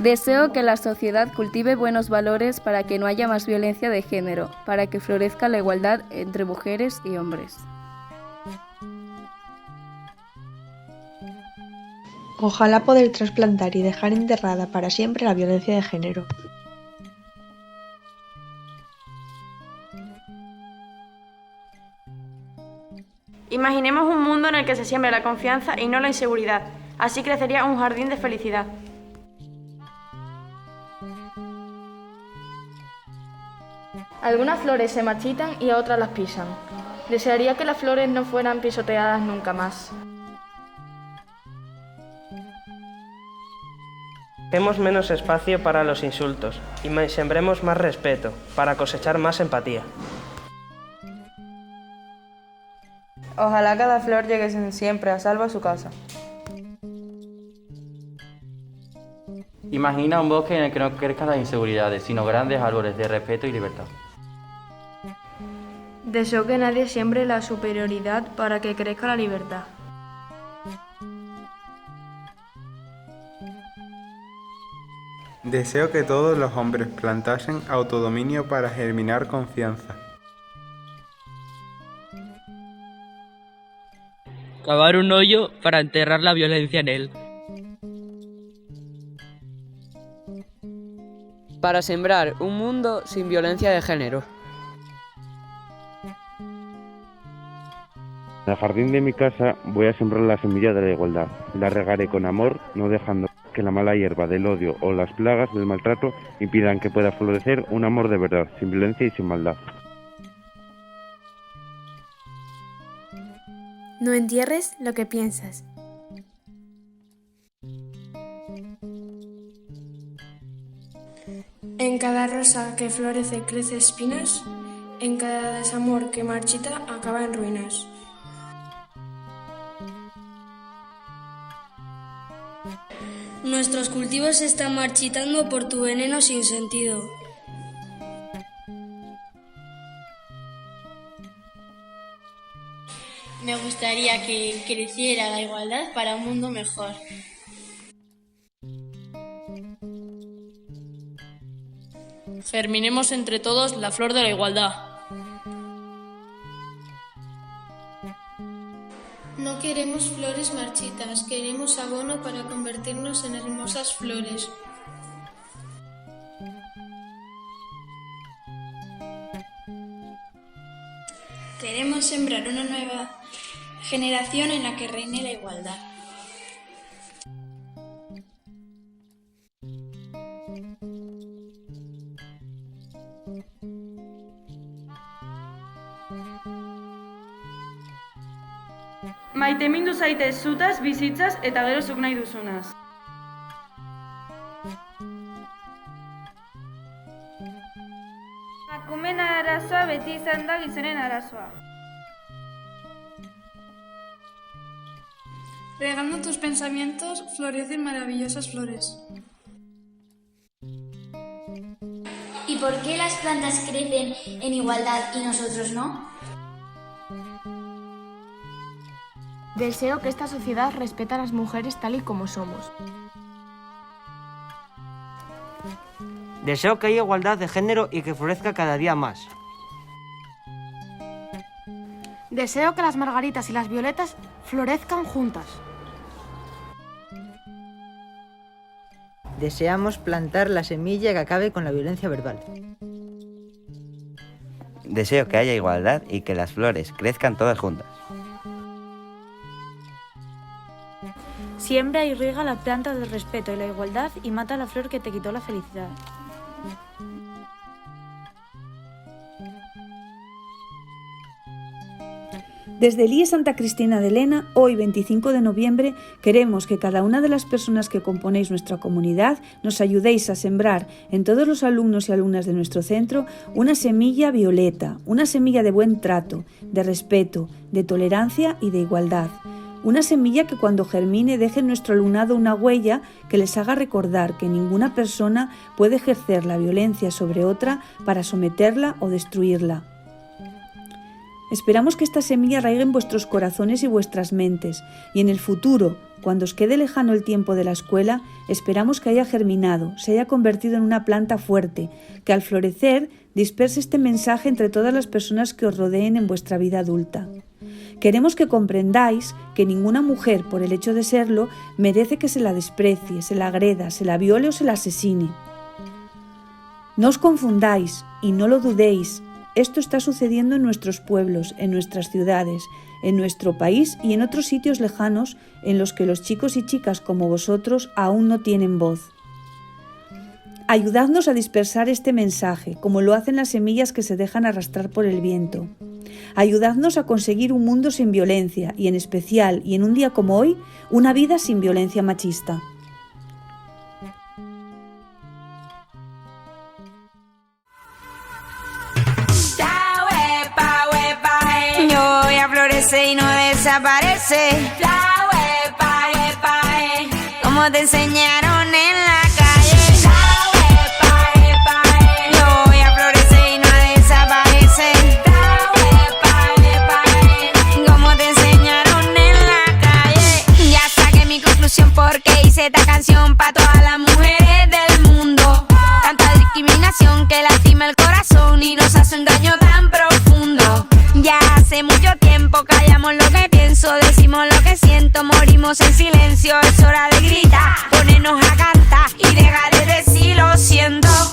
Deseo que la sociedad cultive buenos valores para que no haya más violencia de género, para que florezca la igualdad entre mujeres y hombres. Ojalá poder trasplantar y dejar enterrada para siempre la violencia de género. Imaginemos un mundo en el que se siembre la confianza y no la inseguridad. Así crecería un jardín de felicidad. Algunas flores se marchitan y a otras las pisan. Desearía que las flores no fueran pisoteadas nunca más. Dejemos menos espacio para los insultos y sembremos más respeto para cosechar más empatía. Ojalá cada flor llegue siempre a salvo a su casa. Imagina un bosque en el que no crezcan las inseguridades, sino grandes árboles de respeto y libertad. Deseo que nadie siembre la superioridad para que crezca la libertad. Deseo que todos los hombres plantasen autodominio para germinar confianza. Cavar un hoyo para enterrar la violencia en él. Para sembrar un mundo sin violencia de género. En el jardín de mi casa voy a sembrar la semilla de la igualdad. La regaré con amor, no dejando que la mala hierba del odio o las plagas del maltrato impidan que pueda florecer un amor de verdad, sin violencia y sin maldad. No entierres lo que piensas. En cada rosa que florece crece espinas, en cada desamor que marchita acaba en ruinas. Nuestros cultivos se están marchitando por tu veneno sin sentido. Me gustaría que creciera la igualdad para un mundo mejor. Germinemos entre todos la flor de la igualdad. No queremos flores marchitas, queremos abono para convertirnos en hermosas flores. Queremos sembrar una nueva generación en la que reine la igualdad. Maitemindu zaitez zutaz, bizitzaz eta gero zuk nahi duzunaz. Emakumeen arazoa beti izan da gizonen arazoa. Regando tus pensamientos, florecen maravillosas flores. ¿Y por qué las plantas crecen en igualdad y nosotros no? Deseo que esta sociedad respete a las mujeres tal y como somos. Deseo que haya igualdad de género y que florezca cada día más. Deseo que las margaritas y las violetas florezcan juntas. Deseamos plantar la semilla que acabe con la violencia verbal. Deseo que haya igualdad y que las flores crezcan todas juntas. Siembra y riega la planta del respeto y la igualdad y mata la flor que te quitó la felicidad. Desde el IE Santa Cristina de Lena, hoy 25 de noviembre, queremos que cada una de las personas que componéis nuestra comunidad nos ayudéis a sembrar en todos los alumnos y alumnas de nuestro centro una semilla violeta, una semilla de buen trato, de respeto, de tolerancia y de igualdad. Una semilla que cuando germine deje en nuestro alumnado una huella que les haga recordar que ninguna persona puede ejercer la violencia sobre otra para someterla o destruirla. Esperamos que esta semilla arraigue en vuestros corazones y vuestras mentes, y en el futuro, cuando os quede lejano el tiempo de la escuela, esperamos que haya germinado, se haya convertido en una planta fuerte, que al florecer disperse este mensaje entre todas las personas que os rodeen en vuestra vida adulta. Queremos que comprendáis que ninguna mujer, por el hecho de serlo, merece que se la desprecie, se la agreda, se la viole o se la asesine. No os confundáis y no lo dudéis. Esto está sucediendo en nuestros pueblos, en nuestras ciudades, en nuestro país y en otros sitios lejanos en los que los chicos y chicas como vosotros aún no tienen voz. Ayudadnos a dispersar este mensaje, como lo hacen las semillas que se dejan arrastrar por el viento. Ayudadnos a conseguir un mundo sin violencia y en especial, y en un día como hoy, una vida sin violencia machista. Florece y no desaparece. Como te enseñaron en la calle. Yo voy a florecer y no desaparece. Como te enseñaron en la calle. Ya saqué mi conclusión porque hice esta canción para todas las mujeres del mundo. Tanta discriminación que lastima el corazón y nos hace un daño tan profundo. Ya hace mucho tiempo callamos lo que pienso, decimos lo que siento, morimos en silencio. Es hora de gritar, ponernos a cantar y dejar de decir lo siento.